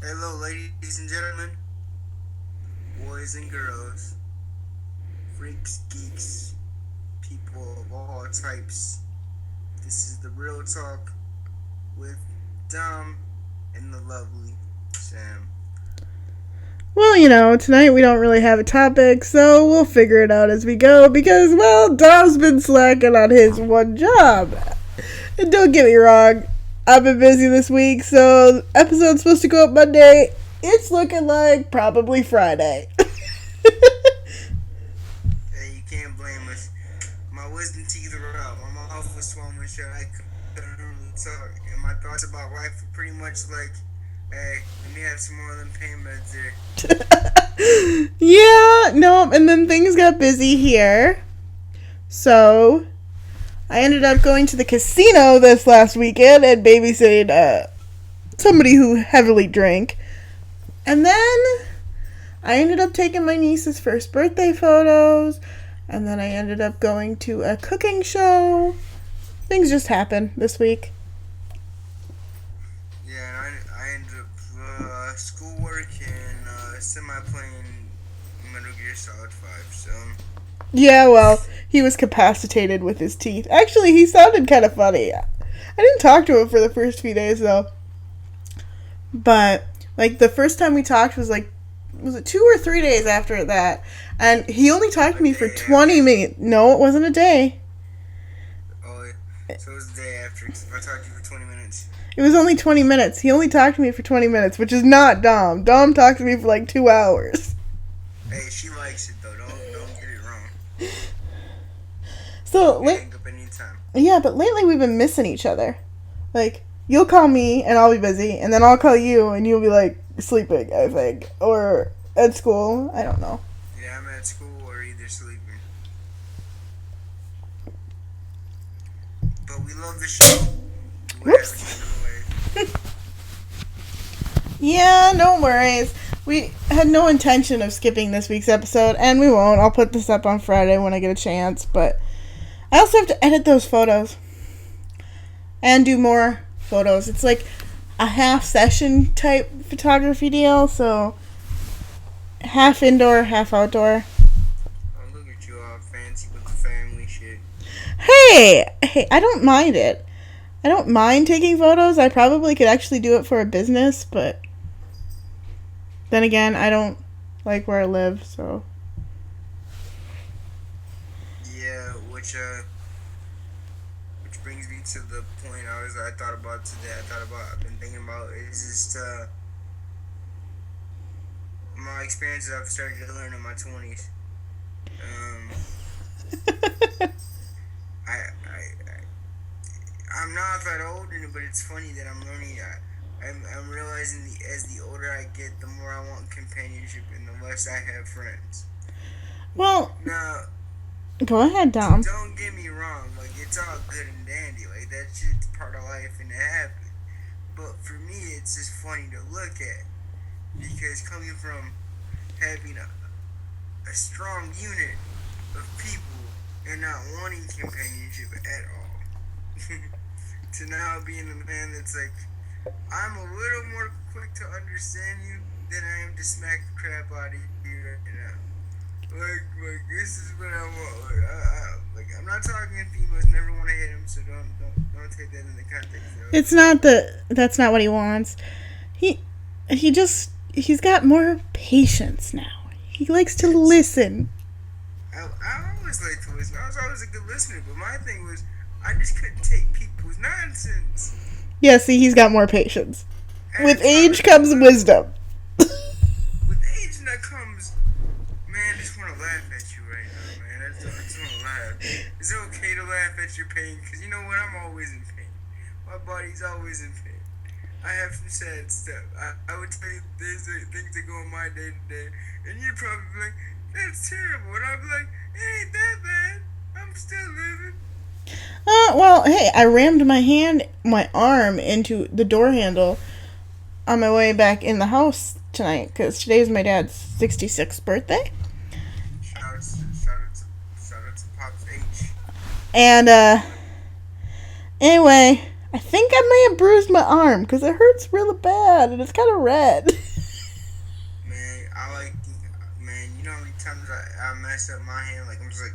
Hello, ladies and gentlemen, boys and girls, freaks, geeks, people of all types. This is the Real Talk with Dom and the lovely Sam. Well, tonight we don't really have a topic, so we'll figure it out as we go because, Dom's been slacking on his one job. And don't get me wrong, I've been busy this week, so the episode's supposed to go up Monday. It's looking like probably Friday. Hey, you can't blame us. My wisdom teeth were out. My mouth was swollen shut. I couldn't really talk. And my thoughts about life were pretty much like, hey, let me have some more of them pain meds there. Yeah, no, and then things got busy here. So, I ended up going to the casino this last weekend and babysitting somebody who heavily drank. And then I ended up taking my niece's first birthday photos. And then I ended up going to a cooking show. Things just happened this week. Yeah, and I ended up schoolwork and semi-playing Metal Gear Solid 5, so... Yeah, well, he was capacitated with his teeth. Actually, he sounded kind of funny. I didn't talk to him for the first few days, though. But, the first time we talked was it 2 or 3 days after that? And he only talked to me for 20 minutes. No, it wasn't a day. Oh, so it was the day after, because if I talked to you for 20 minutes. It was only 20 minutes. He only talked to me for 20 minutes, which is not Dom. Dom talked to me for 2 hours. Hey, she likes it, though. Don't get it wrong. So, hang up anytime. Yeah, but lately we've been missing each other. You'll call me and I'll be busy, and then I'll call you and you'll be sleeping, I think, or at school. I don't know. Yeah, I'm at school or either sleeping. But we love the show. Whoops. Yeah, no worries. We had no intention of skipping this week's episode, and we won't. I'll put this up on Friday when I get a chance, but I also have to edit those photos and do more photos. It's like a half session type photography deal, so half indoor, half outdoor. Oh, look at you all fancy with the family shit. Hey, I don't mind it. I don't mind taking photos. I probably could actually do it for a business, but then again, I don't like where I live, so. Yeah, which brings me to the point I thought about today. I've been thinking about is just my experiences I've started to learn in my 20s. I'm not that old, but it's funny that I'm learning. I'm realizing as the older I get, the more I want companionship and the less I have friends. Well, now, go ahead, Dom. Don't get me wrong. It's all good and dandy. That shit's part of life and it happens. But for me, it's just funny to look at. Because coming from having a strong unit of people and not wanting companionship at all, to now being a man that's I'm a little more quick to understand you than I am to smack the crap out of you right now. This is what I want. I'm not talking females never want to hit him, so don't take that in the context. It's not that's not what he wants. He's got more patience now. He likes to listen. I always like to listen. I was always a good listener, but my thing was I just couldn't take people's nonsense. Yeah, see, he's got more patience. With age comes wisdom. With age that comes, man, I just want to laugh at you right now, man. I just want to laugh. Is it okay to laugh at your pain? Because you know what? I'm always in pain. My body's always in pain. I have some sad stuff. I would tell you there's things that go on my day to day, and you'd probably be like, that's terrible. And I'd be like, it ain't that bad. I'm still living. Well, hey, I rammed my arm into the door handle on my way back in the house tonight, because today's my dad's 66th birthday. Shout out to Pops H. And, anyway, I think I may have bruised my arm because it hurts really bad and it's kind of red. Man, man, you know how many times I messed up my hand? Like, I'm just like,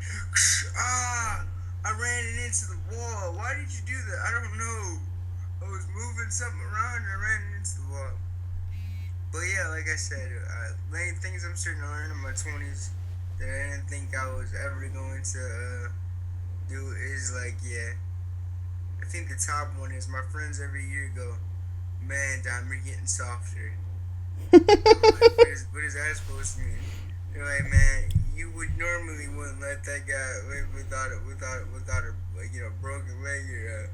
I ran it into the wall. Why did you do that? I don't know. I was moving something around and I ran it into the wall. But yeah, like I said, things I'm starting to learn in my 20s that I didn't think I was ever going to do is like, yeah. I think the top one is my friends every year go, man, Dom, you're getting softer. I'm like, what is that supposed to mean? They're like, man, you normally wouldn't let that guy live without a like, broken leg. Or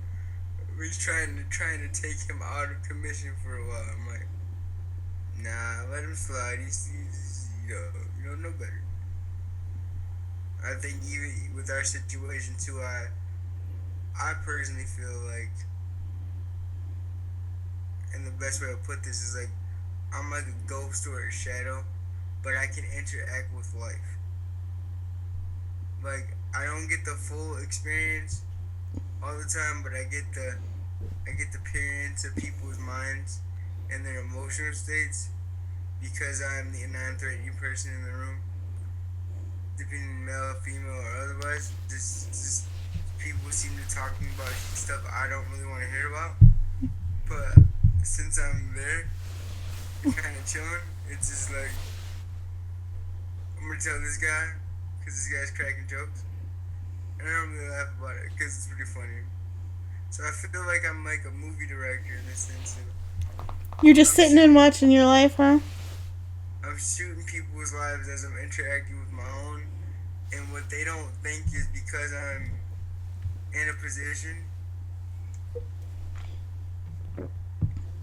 we're trying to take him out of commission for a while. I'm like, nah, let him slide. He's you don't know better. I think even with our situation too, I personally feel like, and the best way to put this is like, I'm like a ghost or a shadow, but I can interact with life. Like, I don't get the full experience all the time, but I get the peer into people's minds and their emotional states because I'm the non-threatening person in the room, depending male, female, or otherwise. Just people seem to talking about stuff I don't really want to hear about, but since I'm there, kind of chilling, it's just like, I'm gonna tell this guy because this guy's cracking jokes, and I don't really laugh about it because it's pretty funny. So I feel like I'm like a movie director in this sense. You're just I'm sitting and shooting, watching your life, huh? I'm shooting people's lives as I'm interacting with my own, and what they don't think is because I'm in a position,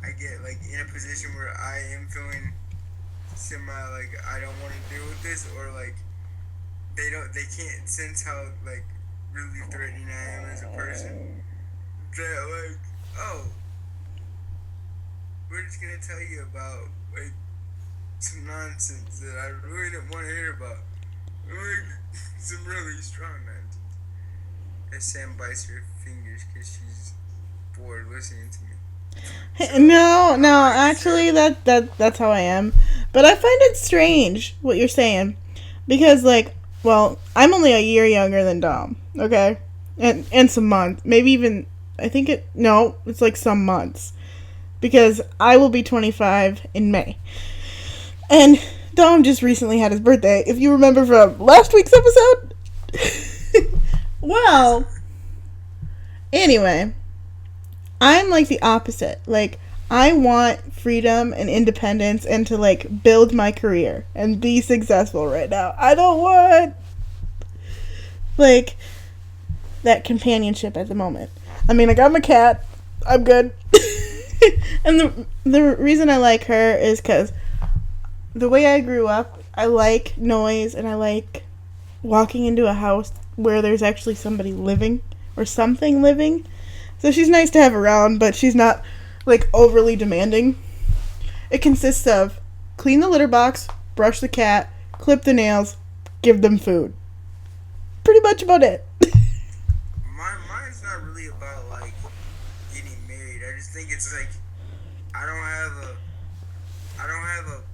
I get like in a position where I am feeling semi like I don't want to deal with this, or like they can't sense how like really threatening I am as a person. That like, oh, we're just gonna tell you about like some nonsense that I really didn't want to hear about. Like some really strong nonsense. And Sam bites her fingers because she's bored listening to me. So No, like I said, actually, that's how I am. But I find it strange what you're saying, because like, well, I'm only a year younger than Dom, okay, and some months, maybe even it's like some months, because I will be 25 in May, and Dom just recently had his birthday. If you remember from last week's episode, well, anyway. I'm like the opposite. Like, I want freedom and independence and to like build my career and be successful right now. I don't want like that companionship at the moment. I mean, I got my cat. I'm good. And the reason I like her is cuz the way I grew up, I like noise and I like walking into a house where there's actually somebody living or something living. So she's nice to have around, but she's not, like, overly demanding. It consists of clean the litter box, brush the cat, clip the nails, give them food. Pretty much about it. mine's not really about like getting married. I just think it's like I don't have a I don't have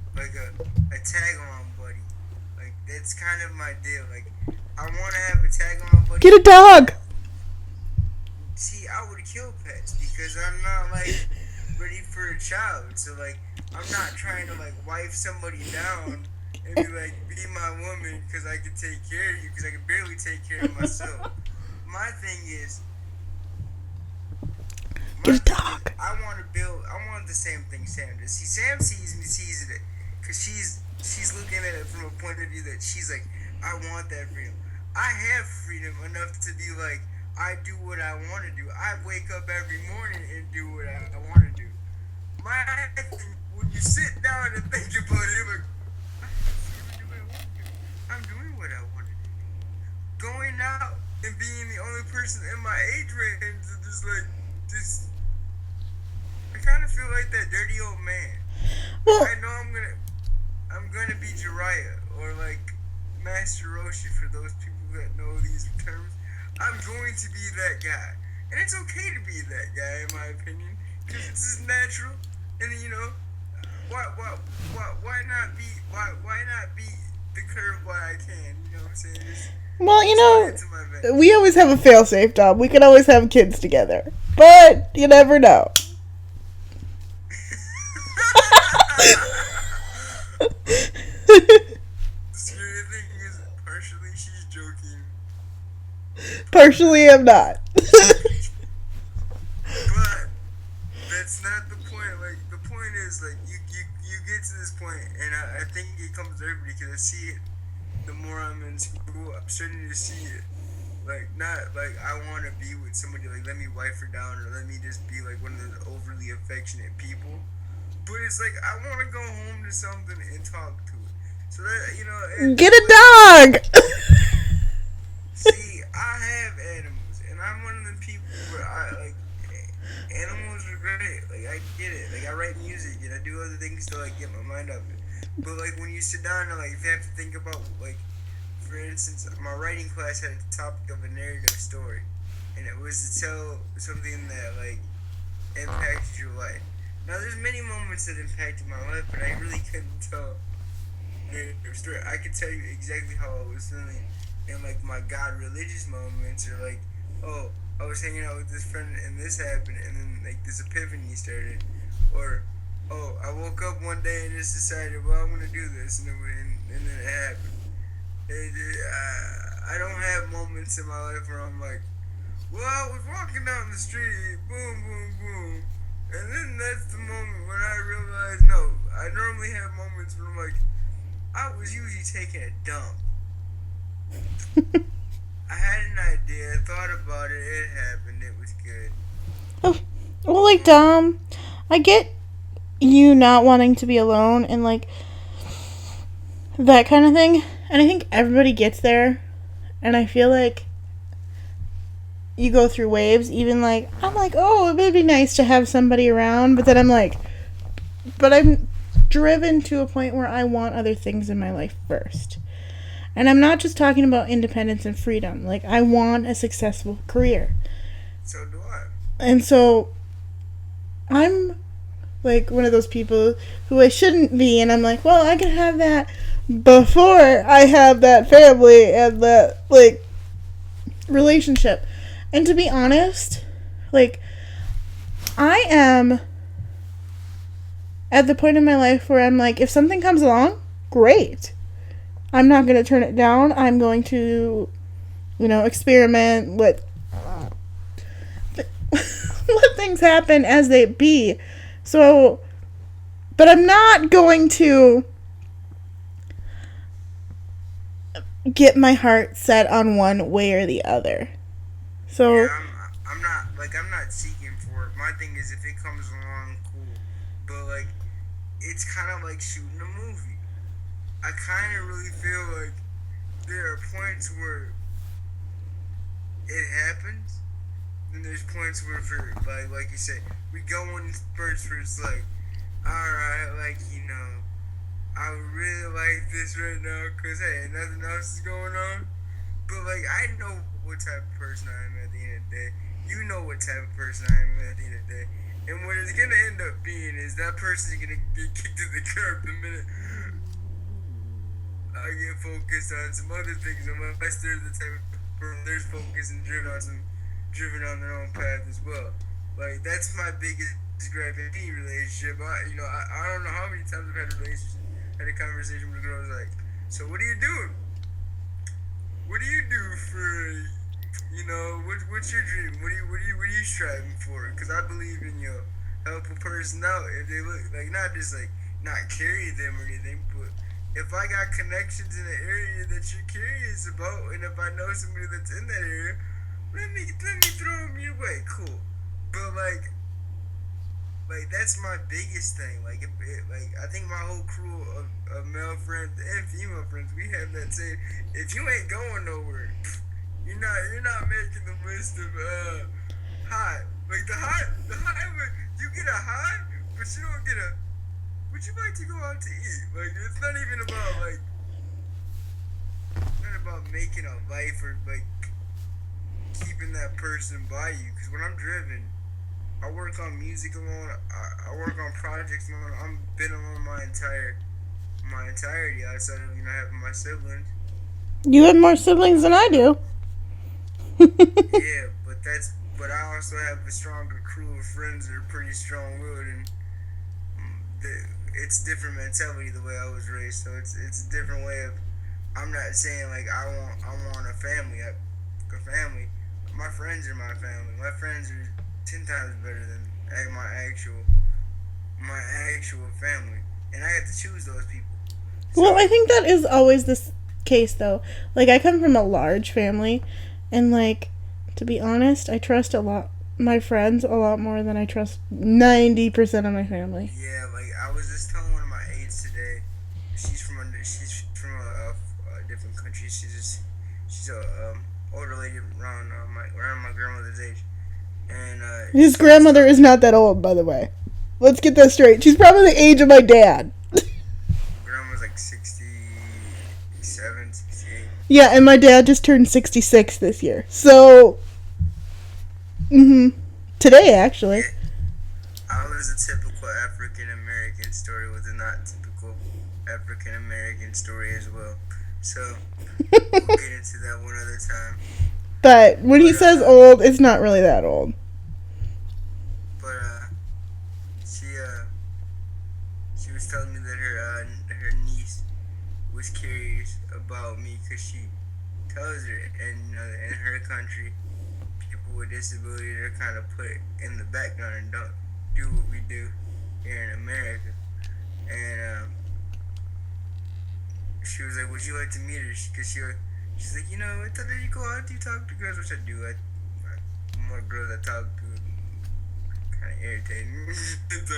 a tag along buddy. Like that's kind of my deal. Like I want to have a tag along buddy. Get a dog! See, I would kill pets because I'm not like ready for a child. So like I'm not trying to like wife somebody down and be like be my woman because I can take care of you because I can barely take care of myself. My thing is Get a dog. I want the same thing Sam does. See, Sam sees it because she's looking at it from a point of view that she's like, I want that freedom. I have freedom enough to be like, I do what I want to do. I wake up every morning and do what I want to do. My thing, when you sit down and think about it, you're like, I'm doing what I want to do. Going out and being the only person in my age range is just like, I kind of feel like that dirty old man. Well, I know I'm gonna be Jiraiya or like Master Roshi for those people that know these terms. I'm going to be that guy. and it's okay to be that guy, in my opinion, because it's just natural. And you know, why not be why not be the curve while I can? You know what I'm saying? Well, Just put it to my we advantage. always have a fail-safe, Dom. We can always have kids together. But you never know. The scary thing is, partially she's joking, Partially, I'm not. but that's not the point. Like the point is, like you get to this point, and I think it comes to everybody because I see it. The more I'm in school, I'm starting to see it. Like not like I want to be with somebody like let me wife her down or let me just be like one of those overly affectionate people. But it's like I want to go home to something and talk to it. So that you know, Get it's a like dog! see, I have animals, and I'm one of the people where I like animals are great. Like I get it. Like I write music and I do other things to like get my mind up it. But like when you sit down and like if you have to think about like for instance, my writing class had a topic of a narrative story, and it was to tell something that like impacted your life. Now there's many moments that impacted my life, but I really couldn't tell narrative story. I could tell you exactly how I was feeling in like my God religious moments, or like, oh, I was hanging out with this friend and this happened, and then like this epiphany started, or oh, I woke up one day and just decided, well, I'm gonna do this, and then it happened. I don't have moments in my life where I'm like, well, I was walking down the street, boom, boom, boom, and then that's the moment when I realized, no, I normally have moments where I'm like, I was usually taking a dump. I had an idea, I thought about it, it happened, it was good. Oh, well, like, Dom, I get you not wanting to be alone and, like, that kind of thing. And I think everybody gets there. And I feel like you go through waves. Even, like, I'm like, oh, it would be nice to have somebody around. But then I'm like, but I'm driven to a point where I want other things in my life first. And I'm not just talking about independence and freedom. Like, I want a successful career. So do I. And so I'm like one of those people who I shouldn't be, and I'm like, well, I can have that before I have that family and that like relationship. And to be honest, like I am at the point in my life where I'm like, if something comes along, great. I'm not going to turn it down. I'm going to, experiment, let let things happen as they be. So, but I'm not going to get my heart set on one way or the other. So, Yeah, I'm not seeking for it. My thing is, if it comes along, cool. But like, it's kind of like shooting a movie. I kind of really feel like there are points where it happens. Then there's points where, for like you said, we go in spurts where it's like, all right, like I really like this right now because hey, nothing else is going on. But like, I know what type of person I am at the end of the day. You know what type of person I am at the end of the day. And what it's gonna end up being is that person is gonna get kicked to the curb the minute I get focused on some other things. Unless they're the type of person that's focused and driven on their own path as well. Like that's my biggest gripe in any relationship. I don't know how many times I've had a conversation with a girl who's like, so what are you doing? What do you do for what's your dream? What are you striving for? Because I believe in help a person out if they look like not just like not carry them or anything, but if I got connections in the area that you're curious about, and if I know somebody that's in that area, let me throw them your way. Cool, but like that's my biggest thing. Like like I think my whole crew of male friends and female friends, we have that saying: if you ain't going nowhere, you're not making the list of high. Like the high you get a high, but you don't get a. Would you like to go out to eat? Like it's not even about not about making a life or like keeping that person by you. Because when I'm driven, I work on music alone. I work on projects alone. I'm been alone my entirety outside of having my siblings. You have more siblings than I do. Yeah, but I also have a stronger crew of friends that are pretty strong willed, and the, it's different mentality the way I was raised. So it's a different way of. I'm not saying like I want a family. A family. My friends are my family. My friends are 10 times better than my actual family, and I have to choose those people. So Well, I think that is always this case, though. Like, I come from a large family, and, like, to be honest, I trust my friends a lot more than I trust 90% of my family. yeah, like I was just telling one of my aides today. She's from a different country. She's a older lady around my grandmother's age, and His she was grandmother telling is me not that old, by the way. Let's get that straight. She's probably the age of my dad. grandma's like 67, 68. Yeah, and my dad just turned 66 this year. So, today, actually. Yeah, I was a typical African American story with a not typical African American story as well. So we'll get into that one other time. But when he But says old, it's not really that old. but she she was telling me that her niece was curious about me because she tells her, and in her country, people with disabilities are kind of put in the background and don't do what we do here in America. And she was like, "Would you like to meet her?" Because she's like, I thought that you go out, you talk to girls, which I do. More girls I talk to, kind of irritating. So,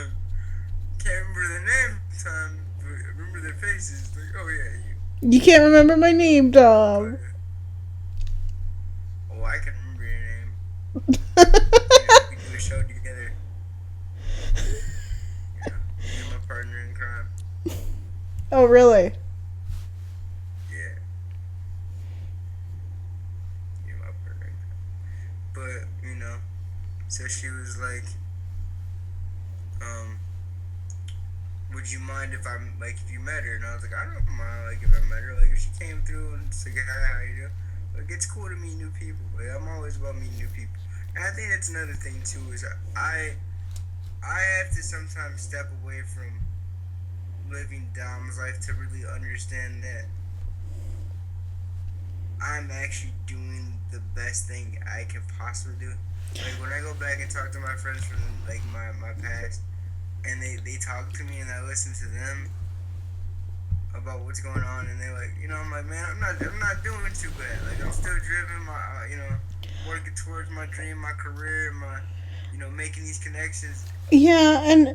can't remember their name time, but I remember their faces. Like, oh yeah, you. You can't remember my name, But Dom. oh, I can remember your name. We do a show together. You're my partner in crime. Oh, really? Yeah, you're my partner in crime. But so she was like, um, would you mind if if you met her? And I was like, I don't mind like if I met her. Like if she came through and said, hi, how you doing? Like it's cool to meet new people. Like I'm always about meeting new people. And I think that's another thing too is I have to sometimes step away from living Dom's life to really understand that I'm actually doing the best thing I can possibly do. Like when I go back and talk to my friends from like my past, and they talk to me and I listen to them about what's going on, and they're like, I'm like, man, I'm not doing too bad. Like I'm still driven, working towards my dream, my career, my making these connections. Yeah, and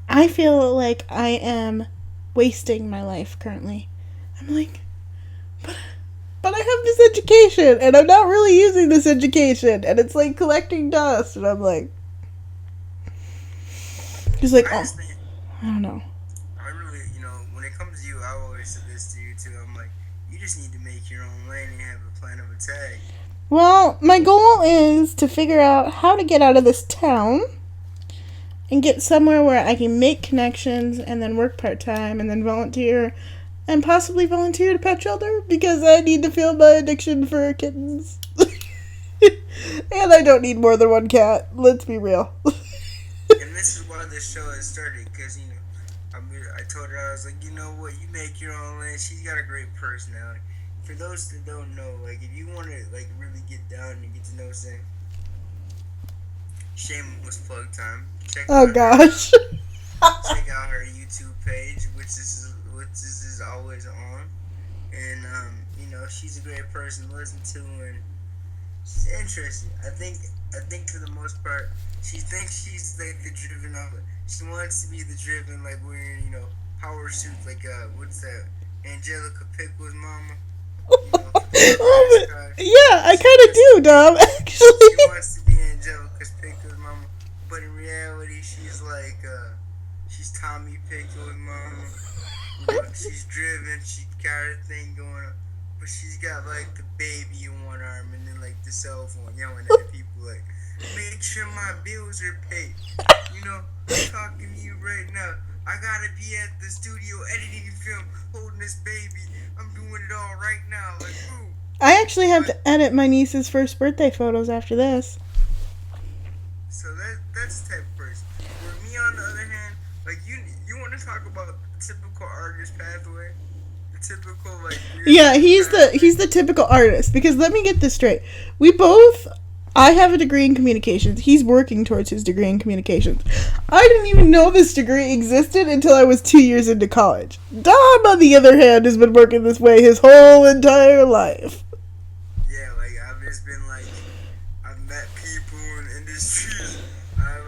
I feel like I am wasting my life currently. I'm like, but I have this education, and I'm not really using this education, and it's like collecting dust, and I'm like, he's like, I oh, just think I don't know. I really, when it comes to you, I always say this to you too. I'm like, you just need to make your own lane and have a plan of attack. Well, my goal is to figure out how to get out of this town and get somewhere where I can make connections and then work part-time and then volunteer and possibly volunteer at a pet shelter because I need to feel my addiction for kittens. And I don't need more than one cat. Let's be real. And this is why this show has started, because I told her, I was like, you know what, you make your own lane. She's got a great personality. For those that don't know, like if you want to like really get down and get to know Sam, shameless plug time. Oh gosh. Check out her YouTube page, which this is always on, and she's a great person to listen to, and she's interesting. I think for the most part, she thinks she's like the driven of it. She wants to be the driven, like wearing power suits, like what's that? Angelica Pickle's mama. Yeah, I kind of do, Dom. Actually, She wants to be Angelica Pickle's mama, but in reality, she's Tommy Pickle's mama. She's driven. She got her thing going on. but she's got like the baby in one arm and then like the cell phone yelling at people like, make sure my bills are paid. You know, I'm talking to you right now. I gotta be at the studio editing film, holding this baby. I'm doing it all right now. Like, ooh. I actually have to edit my niece's first birthday photos after this. So that's the type of person. Where me, on the other hand, like you want to talk about the typical artist pathway, the typical like. Yeah, he's the typical artist, because let me get this straight. I have a degree in communications. He's working towards his degree in communications. I didn't even know this degree existed until I was 2 years into college. Dom, on the other hand, has been working this way his whole entire life. Yeah, like I've just been like, I've met people in industries. I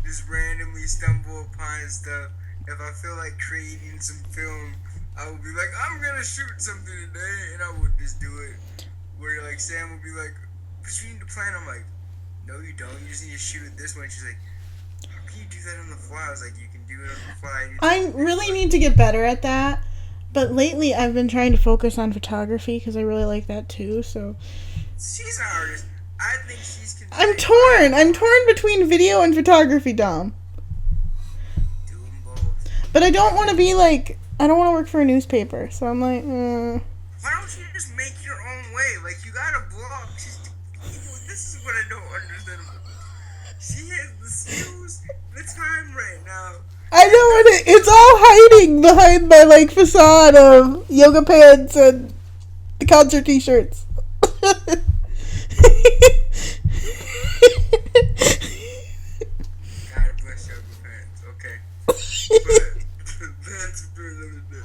just randomly stumble upon stuff. If I feel like creating some film, I will be like, I'm gonna shoot something today, and I would just do it. Where like Sam would be like, but you need to plan. I'm like, no, you don't. You just need to shoot it this way. And she's like, how can you do that on the fly? I was like, you can do it on the fly. I really need to get better at that. But lately, I've been trying to focus on photography because I really like that too. So she's an artist. I think she's. I'm torn. I'm torn between video and photography, Dom. Do them both. But I don't want to be like. I don't want to work for a newspaper. So I'm like. Why don't you just make your own way? Like, you got a blog. This is what I don't understand about her. She has the skills, the time right now. I know it's all hiding behind my like facade of yoga pants and the concert t-shirts. God bless yoga pants. Okay, but that's for another day.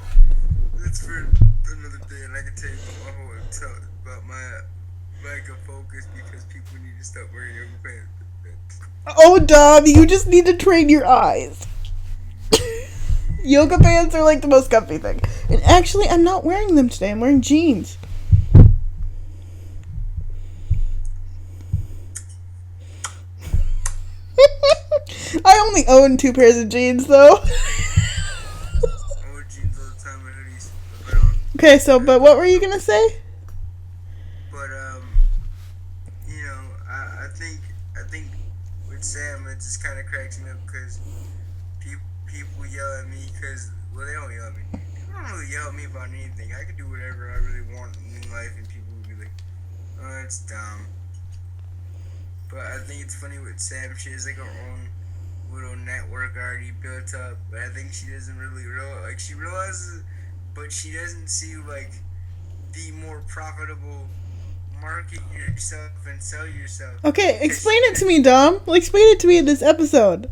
That's for another day, and I can tell you my whole talk about my lack of focus because people need to stop wearing yoga pants. Oh, Dom, you just need to train your eyes. Yoga pants are like the most comfy thing. And actually, I'm not wearing them today. I'm wearing jeans. I only own 2 pairs of jeans, though. I wear jeans all the time and hoodies. Okay, but what were you gonna say? But you know, I think with Sam, it just kind of cracks me up because people yell at me because, well, they don't yell at me. People don't really yell at me about anything. I can do whatever I really want in life, and people will be like, "Oh, it's dumb." But I think it's funny with Sam. She has like her own little network already built up, but I think she doesn't really she realizes, but she doesn't see like the more profitable market yourself and sell yourself. Okay, explain it to me, Dom. Explain it to me in this episode.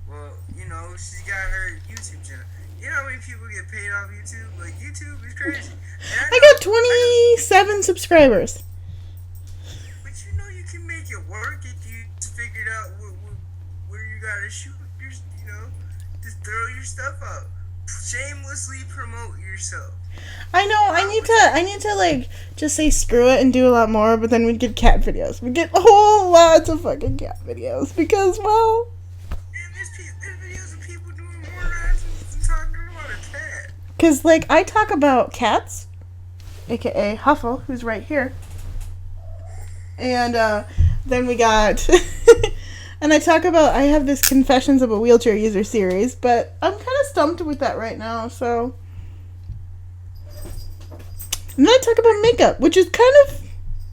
Well, you know, she's got her YouTube channel. You know how many people get paid off YouTube? Like, YouTube is crazy. I got 27 subscribers. But you know you can make it work if you just figured out where you gotta shoot your, you know, just throw your stuff out. Shamelessly promote yourself. I know. I need to like just say screw it and do a lot more. But then we'd get cat videos. We get whole lots of fucking cat videos because, well. And there's videos of people doing more nonsense than talking about a cat. Because like I talk about cats, aka Huffle, who's right here, and then we got. And I have this Confessions of a Wheelchair User series, but I'm kind of stumped with that right now, so. And then I talk about makeup, which is kind of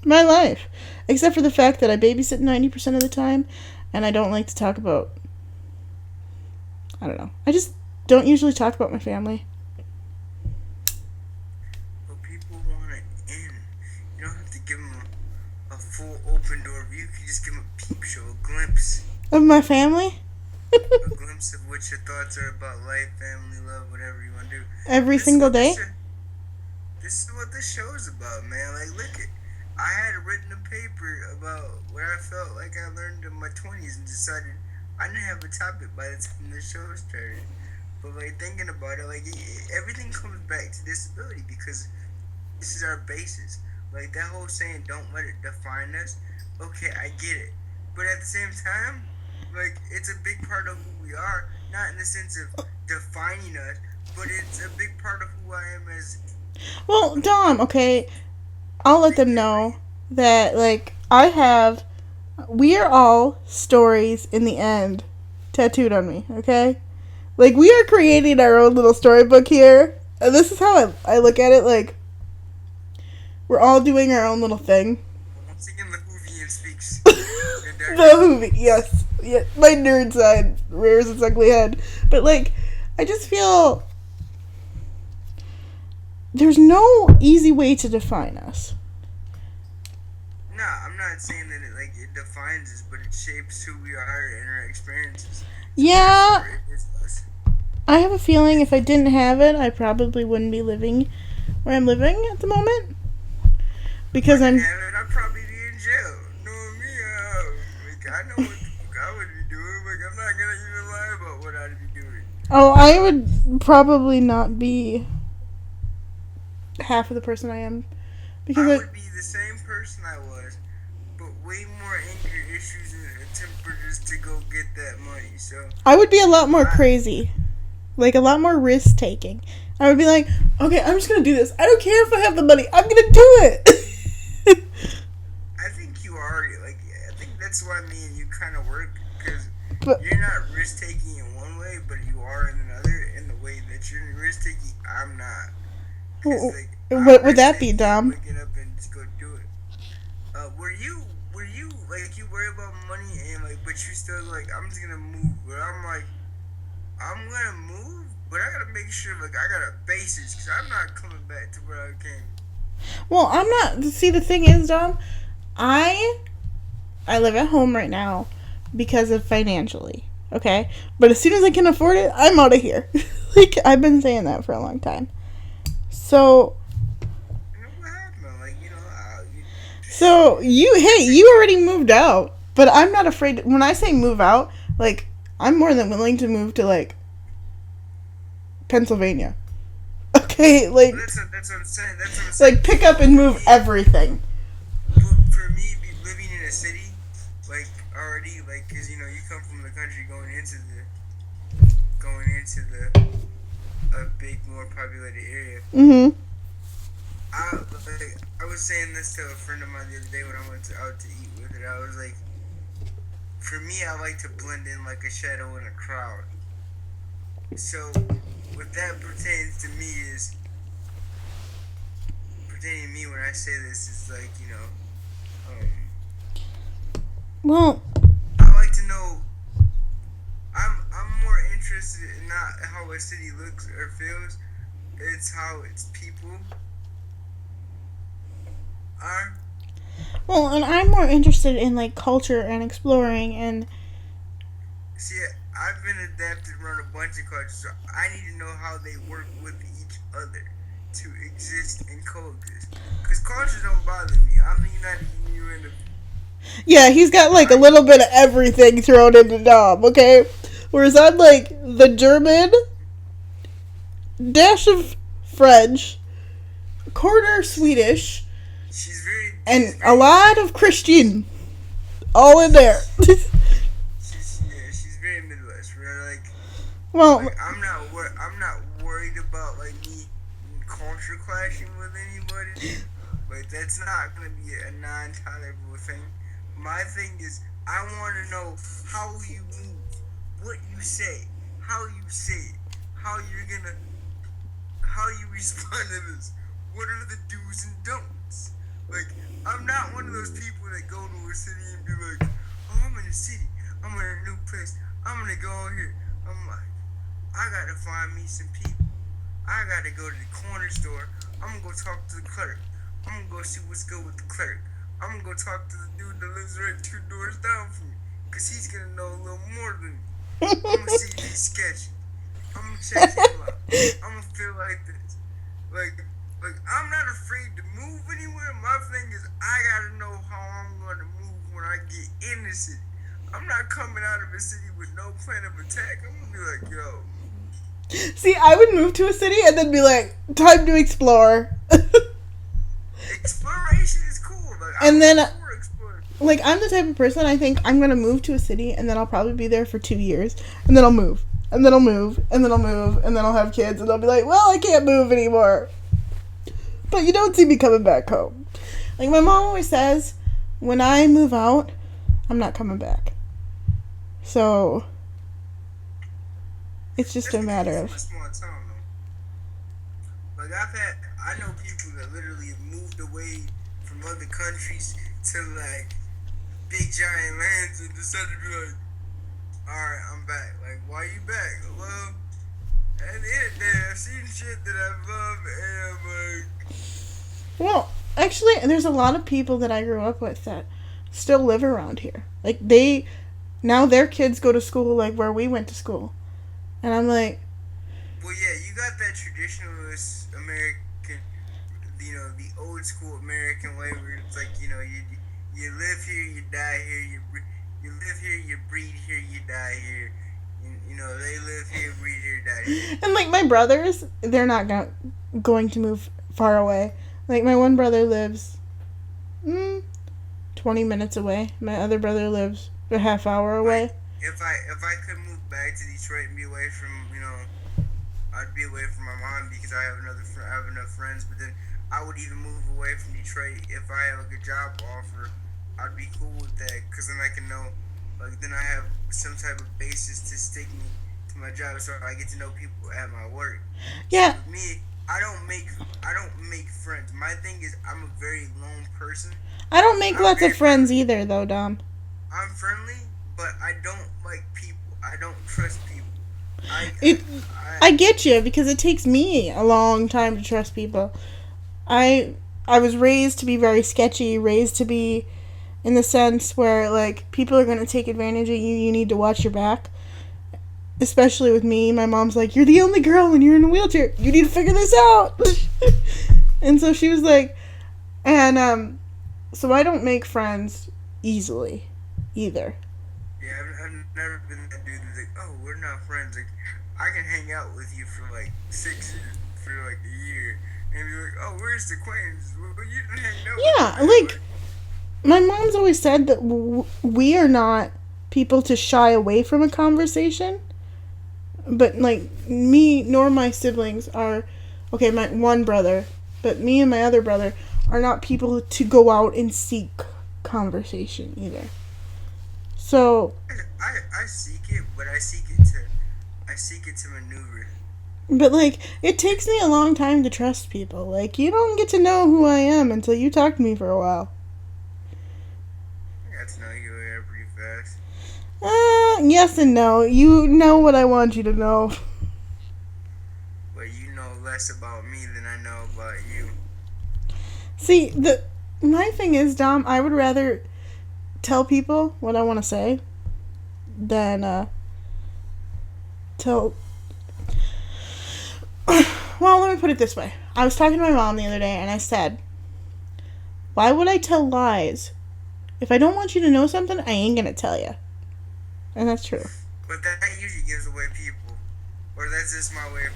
my life. Except for the fact that I babysit 90% of the time, and I don't like to talk about. I don't know. I just don't usually talk about my family. But people want it in. You don't have to give them a full open door view. You can just give them a peep show, a glimpse. Of my family? A glimpse of what your thoughts are about life, family, love, whatever you want to do. Every single day? This is what this show is about, man. Like, look it. I had written a paper about what I felt like I learned in my 20s and decided I didn't have a topic by the time the show started. But, like, thinking about it, like, everything comes back to disability because this is our basis. Like, that whole saying, don't let it define us. Okay, I get it. But at the same time, like, it's a big part of who we are. Not in the sense of defining us, but it's a big part of who I am as Well, Dom, okay, I'll let them know that, like, we are all stories in the end tattooed on me, okay? Like, we are creating our own little storybook here. And this is how I look at it, like, we're all doing our own little thing. Once again, the Hoovian speaks. The movie, yes. Yeah, my nerd side rears its ugly head. But, like, I just feel there's no easy way to define us. No, I'm not saying that it defines us, but it shapes who we are and our experiences. Yeah. It is us. I have a feeling if I didn't have it, I probably wouldn't be living where I'm living at the moment. Because I'd probably be in jail. Knowing me, I know what the fuck I would be doing. Like, I'm not gonna even lie about what I'd be doing. Oh, I would probably not be half of the person I am. Because I would be the same person I was, but way more anger issues and a temper just to go get that money. So I would be a lot more crazy. Like, a lot more risk taking. I would be like, okay, I'm just gonna do this. I don't care if I have the money. I'm gonna do it. I think you are, I think that's why me and you kind of work, because But you're not risk taking in one way, but you are in another. In the way that you're risk taking, I'm not. 'Cause, what would that be, Dom? Waking up and just go do it. Were you like, you worry about money and but you still I'm just gonna move, but I'm gonna move, but I gotta make sure I got a basis, because I'm not coming back to where I came. Well, I'm not. See, the thing is, Dom, I live at home right now because of financially, okay? But as soon as I can afford it, I'm out of here. Like, I've been saying that for a long time. So, You know what happened? so you already moved out, but I'm not afraid. When I say move out, like, I'm more than willing to move to, like, Pennsylvania. Okay, like, that's what I'm saying. That's what I'm saying. like, pick up and move everything. But for me, living in a city, already, because you come from the country going into a big, more populated area. Mm-hmm. I was saying this to a friend of mine the other day when I went out to eat with her. I was like, for me, I like to blend in like a shadow in a crowd. So, what that pertains to me is, pertaining to me when I say this is Well, I like to know. I'm more interested in not how a city looks or feels. It's how its people are. well, and I'm more interested in, like, culture and exploring and... See, I've been adapted around a bunch of cultures, so I need to know how they work with each other to exist and coexist. Because cultures don't bother me. I'm the United Union of... Yeah, he's got, like, a little bit of everything thrown into Dom, okay? Whereas I'm, like, the German, dash of French, quarter Swedish, and a lot of Christian, all in there. She's very Midwest. Well, I'm not worried about me culture clashing with anybody. That's not gonna be a non-tolerable thing. My thing is, I want to know how you move, what you say, how you say it, how you respond to this. What are the do's and don'ts? I'm not one of those people that go to a city and be like, oh, I'm in a city, I'm in a new place, I'm gonna go here. I'm like, I gotta find me some people. I gotta go to the corner store. I'm gonna go talk to the clerk. I'm gonna go see what's good with the clerk. I'm gonna go talk to the dude that lives right 2 doors down from me, because he's gonna know a little more than me. I'm gonna see if he's sketchy. I'm gonna check him out. I'm gonna feel like this. I'm not afraid to move anywhere. My thing is, I gotta know how I'm gonna move when I get in the city. I'm not coming out of a city with no plan of attack. I'm gonna be like, yo. see, I would move to a city and then be like, time to explore. Exploration is cool. And then, I'm the type of person, I think I'm gonna move to a city and then I'll probably be there for 2 years, and then I'll move, and then I'll move, and then I'll move, and then I'll have kids, and I'll be like, well, I can't move anymore. But you don't see me coming back home. Like my mom always says, when I move out, I'm not coming back. So it's just a matter of. A small town though. Like I know people that literally have moved away from other countries to like big giant lands and decided to be like, all right, I'm back. Like, why you back? Well, at the end of the day, I've seen shit that I've loved, and I'm like, Well, actually, there's a lot of people that I grew up with that still live around here. Like now their kids go to school like where we went to school, and I'm like, well, yeah, you got that traditionalist American, the old school American way where it's like, you live here, you die here, you live here, you breed here, you die here. They live here, breed here, die here. and like my brothers, they're not going to move far away. Like my one brother lives 20 minutes away. My other brother lives a half hour away. If I could move back to Detroit and be away from, I'd be away from my mom because I have enough friends. But then I would even move away from Detroit if I have a good job offer. I'd be cool with that because then I can know, like, then I have some type of basis to stick me to my job, so I get to know people at my work. Yeah. So with me, I don't make friends. My thing is I'm a very lone person. I don't make lots of friends either, though, Dom. I'm friendly, but I don't like people. I don't trust people. I get you because it takes me a long time to trust people. I was raised to be very sketchy, raised to be in the sense where like people are going to take advantage of you. You need to watch your back. Especially with me, my mom's like, "You're the only girl and you're in a wheelchair. You need to figure this out." And so she was like, and so I don't make friends easily either. Yeah, I've never been that dude that's like, "Oh, we're not friends." Like, I can hang out with you for like 6 years, for like a year, and be like, "Oh, where's the acquaintance? Well, you didn't hang out." Yeah, like my mom's always said that we are not people to shy away from a conversation. But like me nor my siblings are, okay, my one brother, but me and my other brother are not people to go out and seek conversation either. So I seek it, but I seek it to maneuver. But like it takes me a long time to trust people. Like you don't get to know who I am until you talk to me for a while. I got to know you pretty fast. Yes and no. You know what I want you to know. But you know less about me than I know about you. See, my thing is, Dom, I would rather tell people what I want to say than tell. Well, let me put it this way. I was talking to my mom the other day and I said, "Why would I tell lies? If I don't want you to know something, I ain't gonna tell you." And that's true. But that usually gives away people. Or that's just my way of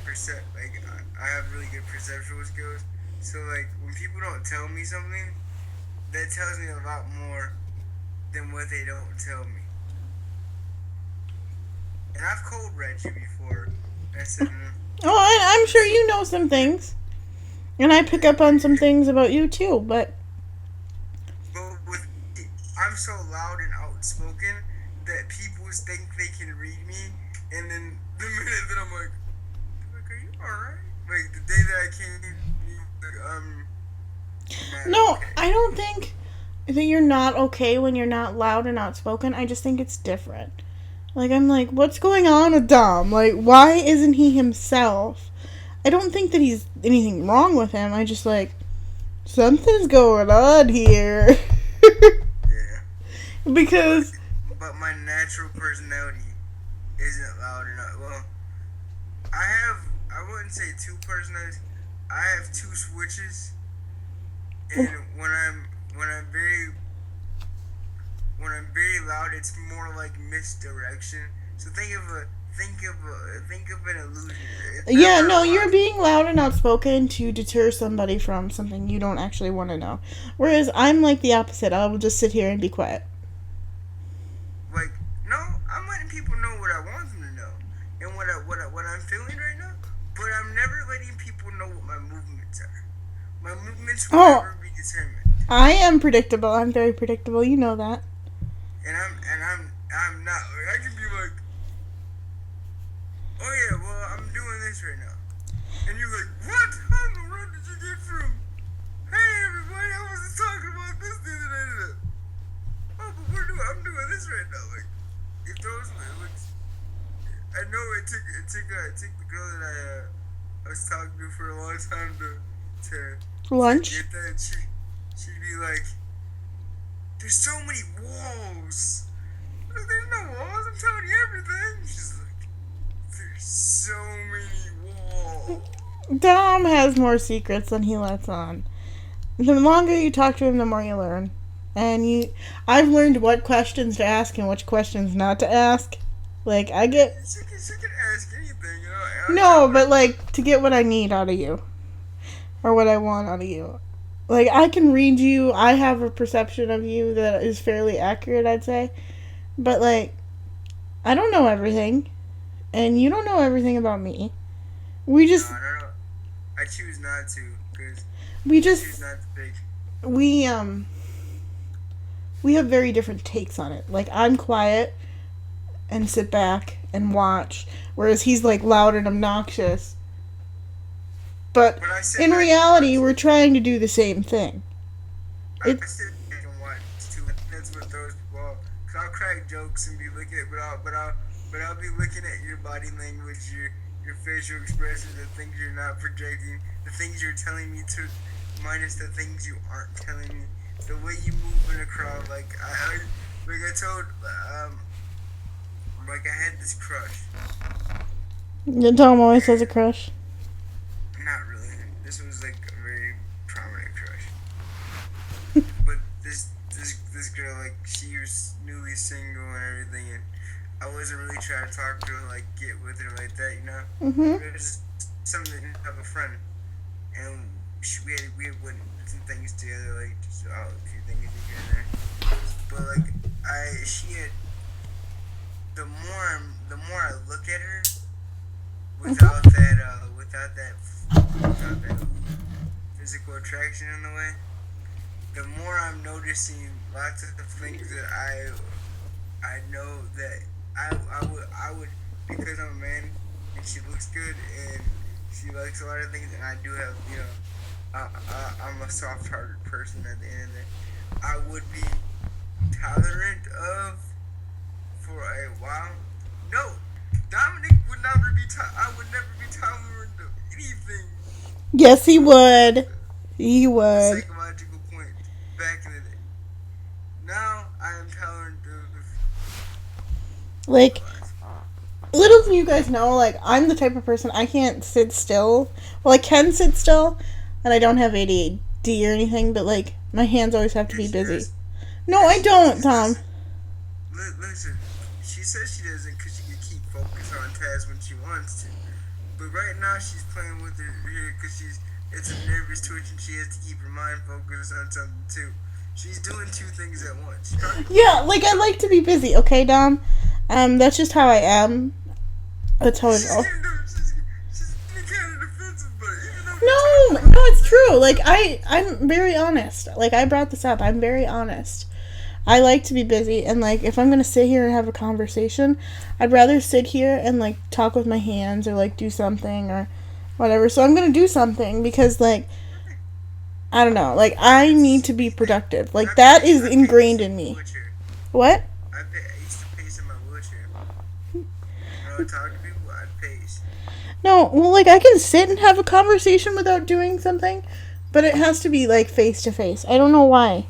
like, I have really good perceptual skills. So, like, when people don't tell me something, that tells me a lot more than what they don't tell me. And I've cold read you before. I said, Oh, I'm sure you know some things. And I pick up on some things about you, too, but I'm so loud and outspoken that people think they can read me, and then the minute that I'm like, are you alright? Like, the day that I came, no, okay. I don't think that you're not okay when you're not loud and outspoken. I just think it's different. Like, I'm like, what's going on with Dom? Like, why isn't he himself? I don't think that he's anything wrong with him. I just, like, something's going on here. Yeah. Because... But my natural personality isn't loud enough. Well, I wouldn't say two personalities. I have two switches. And when I'm very loud, it's more like misdirection. So think of an illusion. Yeah, no, you're being loud and outspoken to deter somebody from something you don't actually want to know. Whereas I'm like the opposite. I will just sit here and be quiet. Like, no, I'm letting people know what I want them to know and what I'm feeling right now. But I'm never letting people know what my movements are. My movements will Oh, never be determined. I am predictable. I'm very predictable. You know that. I'm not. I can be like, oh yeah, well I'm doing this right now, and you're like, what? How in the world did you get from? Hey everybody, I was just talking about this the other day. Oh, but I'm doing this right now. Like, if those, I know it took the girl that I was talking to for a long time to Lunch. get that. She'd be like, there's so many walls. There's no walls. I'm telling you everything. She's like, there's so many walls. Dom has more secrets than he lets on. The longer you talk to him, the more you learn. And I've learned what questions to ask and which questions not to ask. Like, I get... She can ask anything, you know. No, but, like, to get what I need out of you. Or what I want out of you. Like, I can read you. I have a perception of you that is fairly accurate, I'd say. But, like, I don't know everything. And you don't know everything about me. We just... No, I don't know. I choose not to, because We I choose just... not to pick. We have very different takes on it. Like, I'm quiet and sit back and watch, whereas he's, like, loud and obnoxious. But When I sit in back and reality, watch, we're trying to do the same thing. I sit back and watch too. That's what throws people off. Cause I'll crack jokes and be looking at, but I'll be looking at your body language, your facial expressions, the things you're not projecting, the things you're telling me to, minus the things you aren't telling me. The way you move in a crowd, like I told, like I had this crush. Tom always has a crush. Not really. This was like a very prominent crush. But this girl, like, she was newly single and everything, and I wasn't really trying to talk to her, like, get with her like that, you know. Mm-hmm. It was just something to have a friend, and we had went some things together, like just a few things together. But like she had the more I look at her without that physical attraction in the way, the more I'm noticing lots of the things that I know that I would, because I'm a man and she looks good and she likes a lot of things, and I do have, you know, I'm a soft-hearted person at the end of it. I would be tolerant of for a while. No, Dominic would never be. I would never be tolerant of anything. Yes, he would. He The would. psychological point back in the day. Now I am tolerant of. Like, little do you guys know, like, I'm the type of person, I can't sit still. Well, I can sit still, and I don't have ADHD or anything, but, like, my hands always have to be busy. No, I don't, Tom. Listen, she says she doesn't because she can keep focused on tasks when she wants to. But right now she's playing with her here because it's a nervous twitch and she has to keep her mind focused on something too. She's doing two things at once. Yeah, like, I like to be busy, okay, Dom? That's just how I am. That's how I go. She's being kind of defensive, but even though No, it's true. Like, I'm very honest. Like, I brought this up. I'm very honest. I like to be busy, and, like, if I'm gonna sit here and have a conversation, I'd rather sit here and, like, talk with my hands or, like, do something or whatever. So I'm gonna do something because, like, I don't know. Like, I need to be productive. Like, that is ingrained in me. What? I used to pace in my wheelchair. When I would talk to people, I'd pace. No, well, like, I can sit and have a conversation without doing something, but it has to be, like, face to face. I don't know why.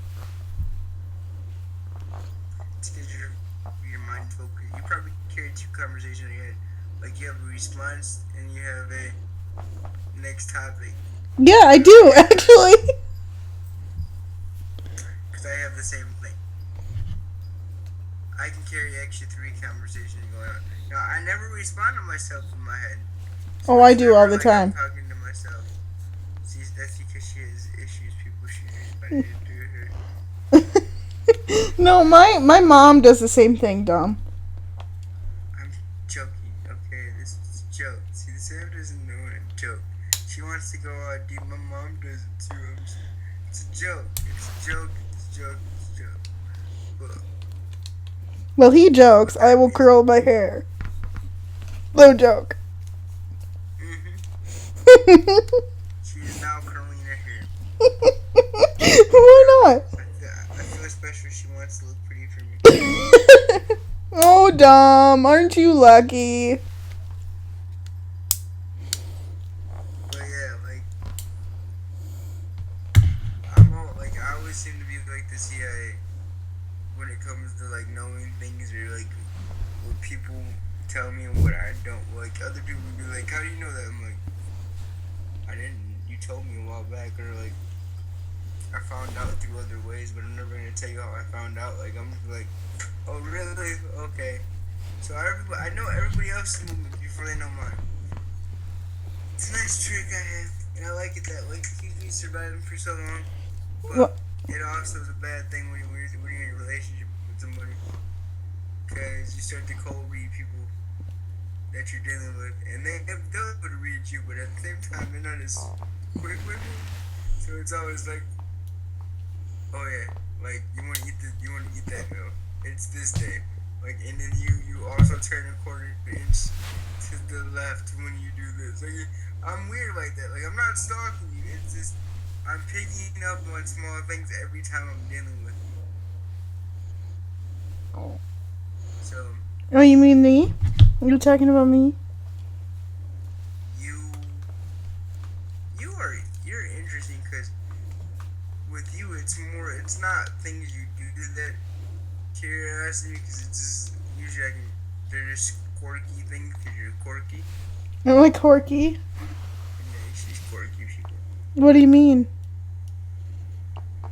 It's because your mind focused. You probably carry two conversations in your head. Like, you have a response and you have a next topic. Yeah, I do, actually. Because I have the same thing. I can carry actually 3 conversations going on. Now, I never respond to myself in my head. Oh, I do all the I'm time. talking to myself. See, that's because she has issues. People should respond to her. No, my mom does the same thing, Dom. I'm joking, okay? This is a joke. See, the Sam doesn't know what a joke. She wants to go out deep. My mom does it too. It's a joke. It's a joke. It's a joke. It's a joke. But Well, he jokes. with I that will being, curl my hair. No joke. mm-hmm, she is now curling her hair. Why not? I feel special. She wants to look pretty for me. Oh, Dom, aren't you lucky? But yeah, like I always seem to be like the CIA when it comes to like knowing things or like what people tell me and what I don't like. Other people would be like, "How do you know that?" I'm like, "I didn't. You told me a while back, or like I found out through other ways, but I'm never gonna tell you how I found out." Like I'm just like, "Oh really? Okay." So I know everybody else's movements before they know mine. It's a nice trick I have, and I like it that way. It keeps me surviving for so long. But What? it also is a bad thing when you're in a relationship with somebody, because you start to cold read people that you're dealing with, and they'll able to read you, but at the same time they're not as quick with it. So it's always like, oh yeah, like you want to eat that meal. It's this day, like, and then you also turn a quarter inch to the left when you do this. Like I'm weird like that. Like I'm not stalking you. It's just I'm picking up on small things every time I'm dealing with you. So Oh, you mean me? Are you talking about me? you you're interesting because with you it's not things you do that curiosity because it's just usually they're just quirky things because you're quirky. Am I quirky? Yeah, she's quirky people. What do you mean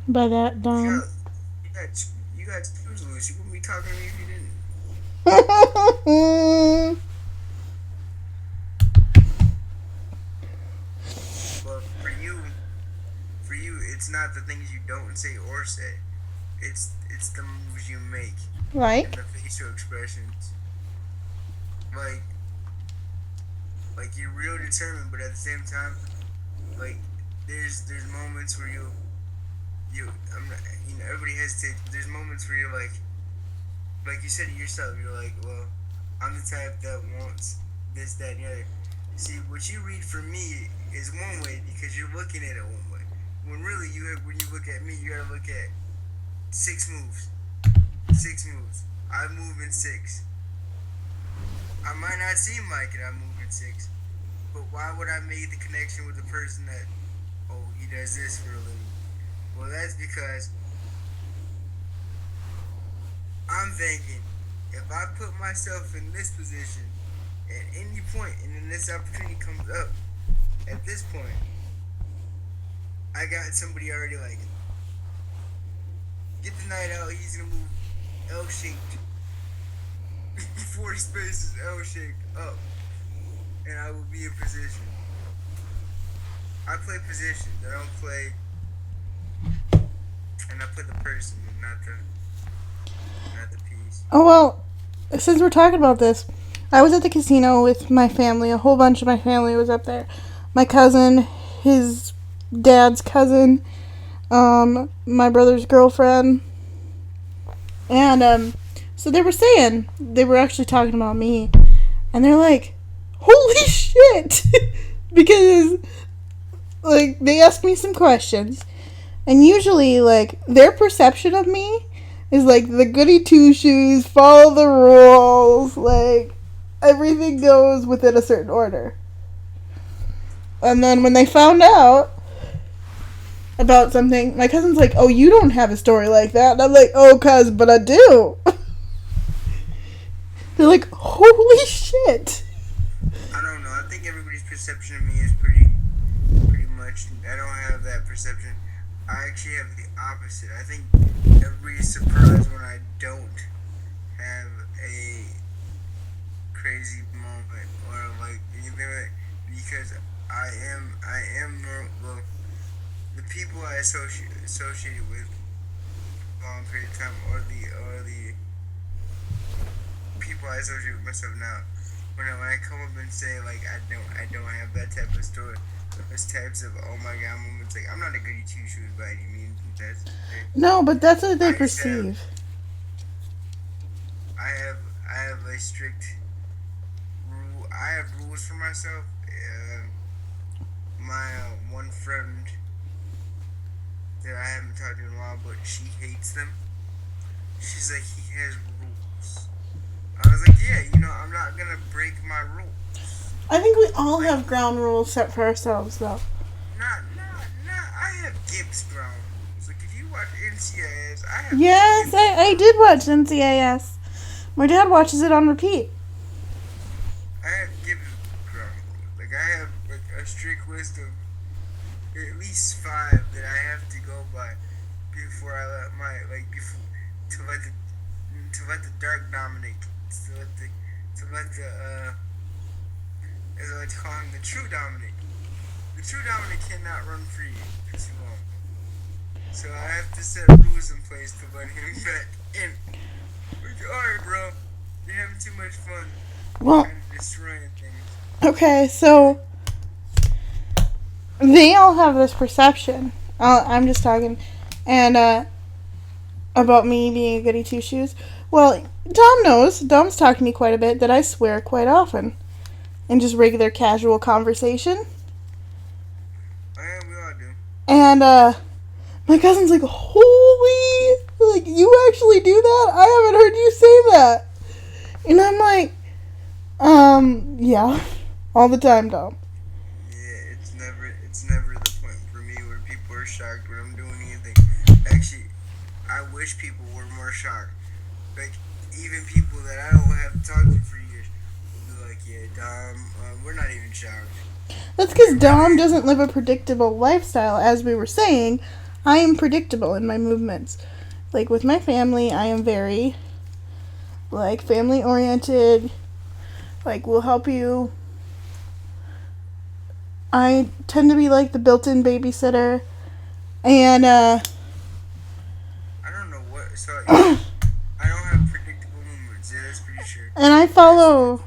by that, You Dom? got you got screws loose. You wouldn't be talking to me if you didn't. But for you, it's not the things you don't say or say. It's the moves you make and Like? the facial expressions. Like you're real determined, but at the same time, like there's moments where you I'm not, you know everybody hesitates, but there's moments where you're like you said it yourself. You're like, well, I'm the type that wants this, that, and the other. See, what you read from me is one way because you're looking at it one way. When really when you look at me, you gotta look at six moves. Six moves. I move in six. I might not seem like it. I move in six. But why would I make the connection with the person that, oh, he does this for a living? Well, that's because I'm thinking if I put myself in this position at any point and then this opportunity comes up, at this point, I got somebody already like, get the night out, he's gonna move L shaped, 40 spaces L shaped up, and I will be in position. I play positions, I don't play, and I play the person, not the piece. Oh, well, since we're talking about this, I was at the casino with my family. A whole bunch of my family was up there. My cousin, his dad's cousin, my brother's girlfriend. And, so they were actually talking about me. And they're like, holy shit! Because, like, they asked me some questions. And usually, like, their perception of me is like the goody two shoes, follow the rules, like, everything goes within a certain order. And then when they found out about something, my cousin's like, oh, you don't have a story like that. And I'm like, oh, cuz, but I do. They're like, holy shit. I don't know. I think everybody's perception of me is pretty much. I don't have that perception. I actually have the opposite. I think everybody's surprised when I don't have a crazy moment or like anything like because I am normal. Well, the people I associated with for a long period of time or the people I associate with myself now. When I come up and say like I don't have that type of story, those types of oh my god moments. Like I'm not a goody two shoes by any means. That's No, but that's what they I just have perceive. I have I have a strict rule. I have rules for myself. My one friend that I haven't talked to in a while, but she hates them. She's like, he has rules. I was like, yeah, I'm not gonna break my rules. I think we all Like, have ground rules set for ourselves, though. not. I have Gibbs ground rules. Like, if you watch NCIS, I have Yes, Gibbs I did watch NCIS. My dad watches it on repeat. I have Gibbs ground rules. Like, I have like a strict list of at least 5 that I have to go by before I let my to let the dark dominate, to let the as I like to call him, the true dominate. The true dominant cannot run free for too long. So I have to set rules in place to let him back in. Like, alright, bro, you're having too much fun. Well, Kind of destroying things. okay, so they all have this perception. I'm just talking, and about me being a goody two shoes. Well, Dom knows. Dom's talked to me quite a bit that I swear quite often, in just regular casual conversation. Oh yeah, we all do. And my cousin's like, holy, like, you actually do that? I haven't heard you say that. And I'm like, yeah, all the time, Dom. Yeah, it's never the point for me where people are shocked when I'm doing anything. Actually, I wish people were more shocked. Like, even people that I don't have talked to for years will be like, yeah, Dom, we're not even shocked. That's because Dom doesn't live a predictable lifestyle. As we were saying, I am predictable in my movements. Like, with my family, I am very, like, family-oriented. Like, we'll help you. I tend to be, like, the built-in babysitter. And, I don't know what, so I don't have predictable movements. Yeah, that's pretty sure. and I follow,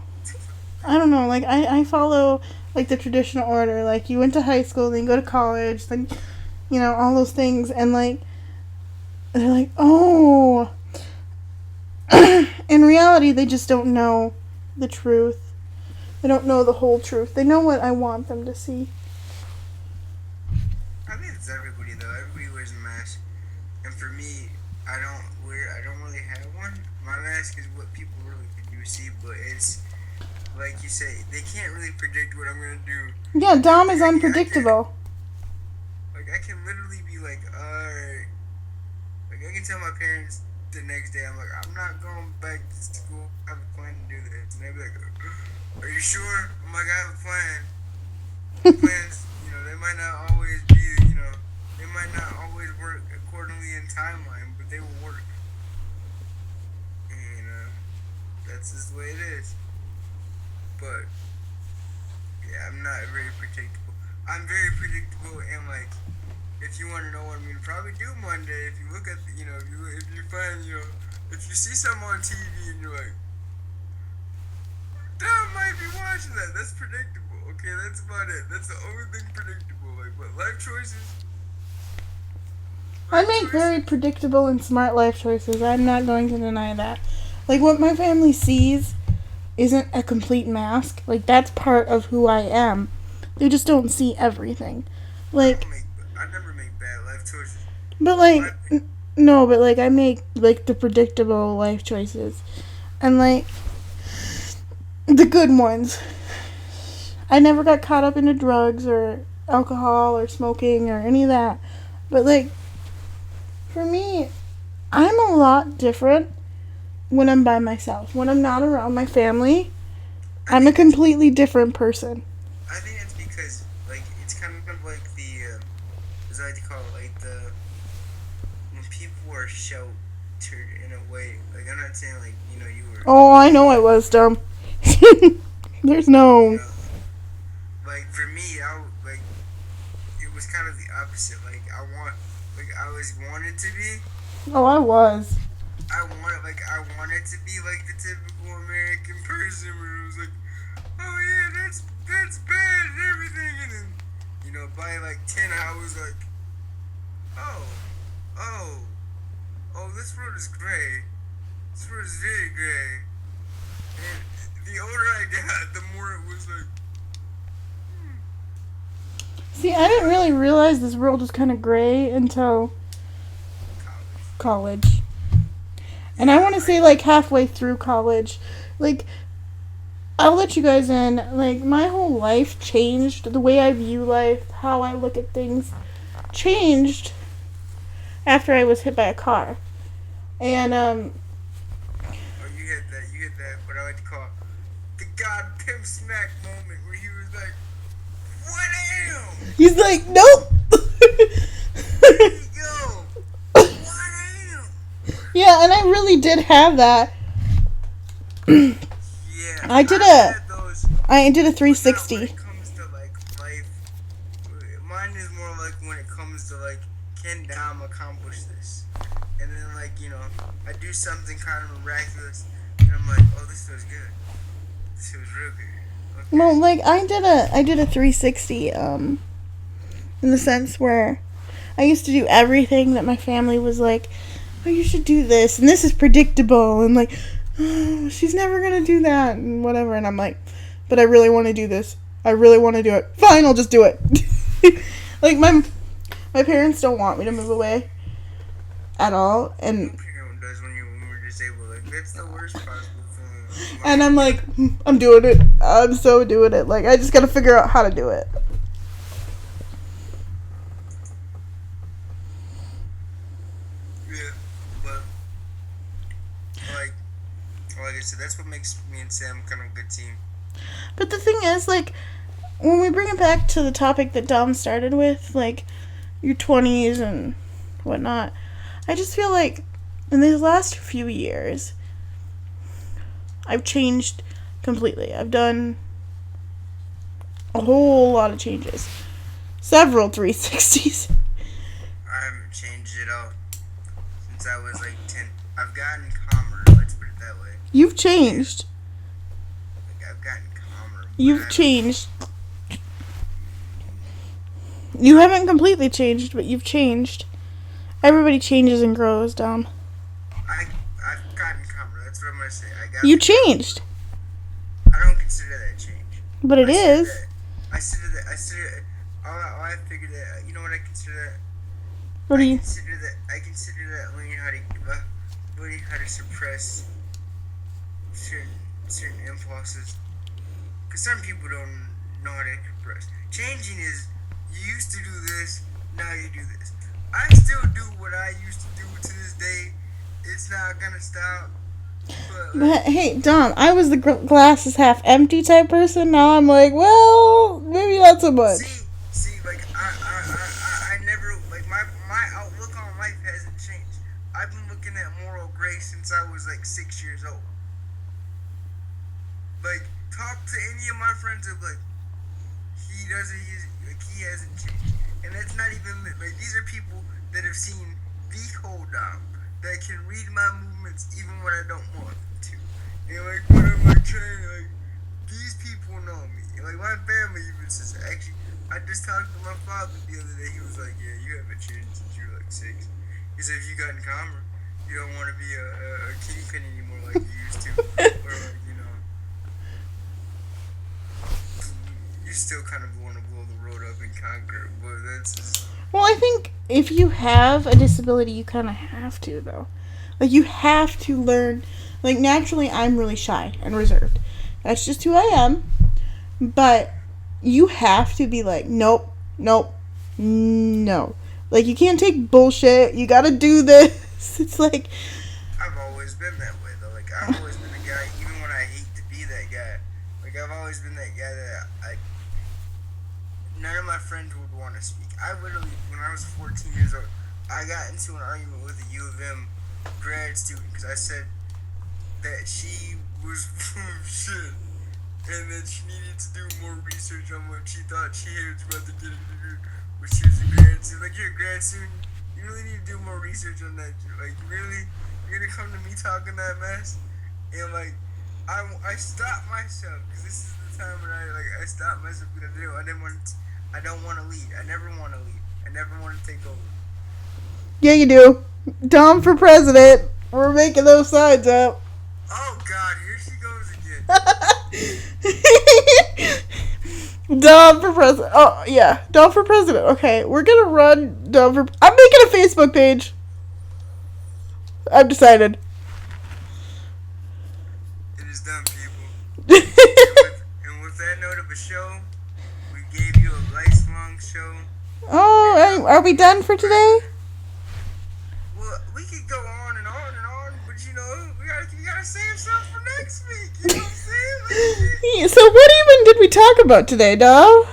I don't know, like, I follow, like, the traditional order. Like, you went to high school, then you go to college, then, all those things. And, like, they're like, oh. In reality, they just don't know the truth. They don't know the whole truth. They know what I want them to see. I think it's everybody though. Everybody wears a mask, and for me, I don't really have one. My mask is what people really do see, but it's like you say, they can't really predict what I'm gonna do. Yeah, Dom is Like, unpredictable. I can literally be like, alright. Like I can tell my parents the next day, I'm like, I'm not going back to school. I have a plan to do this, and they'll be like, are you sure? I'm like, I have a plan. Plans, they might not always be, they might not always work accordingly in timeline, but they will work. And that's just the way it is. But yeah, I'm not very predictable. I'm very predictable, and like, if you want to know what I'm gonna probably do Monday, if you look at, if you find, if you see something on TV and you're like, Dom might be watching that. That's predictable. Okay, that's about it. That's the only thing predictable. Like, but life choices. I make very predictable and smart life choices. I'm not going to deny that. Like, what my family sees isn't a complete mask. Like, that's part of who I am. They just don't see everything. Like, I never make bad life choices. but like, no, but like, I make, like, the predictable life choices. And like, the good ones. I never got caught up into drugs or alcohol or smoking or any of that. But like, for me, I'm a lot different when I'm by myself. When I'm not around my family, I'm a completely different person. I think it's because, like, it's kind of like the, as I like to call it, like when people are sheltered in a way. Like, I'm not saying, like, you were. Oh, I know I was dumb. There's no. Like, for me, it was kind of the opposite. Like, I was wanted to be. Oh, I was. I wanted to be like the typical American person where it was like, oh yeah, that's bad and everything, and then, I was like, oh, oh, oh, this road is gray. This road is very gray. And the older I got, the more it was like, See, I didn't really realize this world was kind of gray until college. college. And I want to say, like, halfway through college. Like, I'll let you guys in. Like, my whole life changed. The way I view life, how I look at things, changed after I was hit by a car. And, Oh, you hit that, what I like to call the God Pimp Smack moment where he was like, what am? he's like, nope. There you go. What am? Yeah, and I really did have that. Yeah, I did had those, I did a but not when 360. it comes to like life. Mine is more like when it comes to like, can Dom accomplish this? And then like, I do something kind of miraculous, and I'm like, oh, this feels good. This feels real good. Okay. Well, like I did a 360 in the sense where I used to do everything that my family was like, oh, you should do this, and this is predictable, and like, oh, she's never gonna do that, and whatever. And I'm like, but I really want to do this. I really want to do it. Fine, I'll just do it. Like my parents don't want me to move away at all, and No parent does when you're disabled. Like that's the worst possible feeling. and I'm like, I'm doing it. I'm so doing it. Like I just gotta figure out how to do it. Yeah, but like I said, that's what makes me and Sam kind of a good team. But the thing is, like, when we bring it back to the topic that Dom started with, like, your 20s and whatnot, I just feel like in these last few years, I've changed completely. I've done a whole lot of changes. Several 360s. I haven't changed it all since I was like 10. I've gotten calmer. Let's put it that way. You've changed. Like I've gotten calmer. but You've changed. You haven't completely changed, but you've changed. Everybody changes and grows, Dom. I've gotten calmer. That's what I'm gonna say. You changed. I don't consider that change. But it is. I consider that. All I figured that. You know what I consider that? What do you? I consider that learning how to give up, learning how to suppress certain impulses. Because some people don't know how to suppress. Changing is you used to do this, now you do this. I still do what I used to do to this day. It's not gonna stop. But hey, Dom, I was the glass is half empty type person. Now I'm like, well, maybe not so much. See, like I never like my outlook on life hasn't changed. I've been looking at moral grace since I was like 6 years old. Like, talk to any of my friends of like, he hasn't changed, and that's not even like these are people that have seen the whole Dom that can read my movements even when I don't want them to. And like when I'm like trying, like these people know me. And, like my family even says. Actually, I just talked to my father the other day. He was like, "Yeah, you haven't changed since you were like 6." He said, "If you gotten calmer, you don't want to be a kingpin anymore like you used to, or like you still kind of want to blow the road up and conquer, but that's just." Well, I think if you have a disability, you kind of have to, though. Like, you have to learn. Like, naturally, I'm really shy and reserved. That's just who I am. But you have to be like, nope, no. Like, you can't take bullshit. You gotta do this. It's like... I've always been that way, though. Like, I've always been a guy, even when I hate to be that guy. Like, I've always been that guy that none of my friends would want to speak. I literally, when I was 14 years old, I got into an argument with a U of M grad student because I said that she was full of shit and that she needed to do more research on what she thought she was about to get into when she was a grad student. Like, you're a grad student, you really need to do more research on that. Like, really? You're gonna come to me talking that mess? And, like, I stopped myself because this is the time when I stopped myself because I don't want to lead. I never want to lead. I never want to take over. Yeah, you do. Dom for president. We're making those signs up. Oh God, here she goes again. Dom for president. Oh, yeah. Dom for president. Okay, we're going to run Dom for... I'm making a Facebook page. I've decided. It is done, people. and with that note of a show, we gave you a lifelong show. Oh, are we done for today? Well, we could go on and on and on, but you know, we gotta save something for next week. You know what I'm saying? Like, So what even did we talk about today, Dom?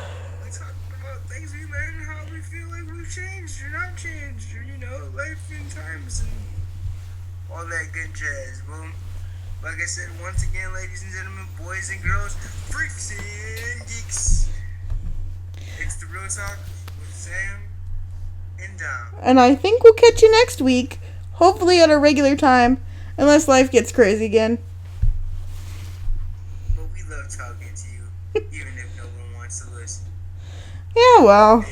we talked about things we learned and how we feel like we've changed or not changed, or you know, life and times and all that good jazz. Well, like I said, once again, ladies and gentlemen, boys and girls, freaks and geeks, it's the Real Talk with Sam and Dom. And I think we'll catch you next week, hopefully at a regular time, unless life gets crazy again. But we love talking to you, even if no one wants to listen. Yeah, well.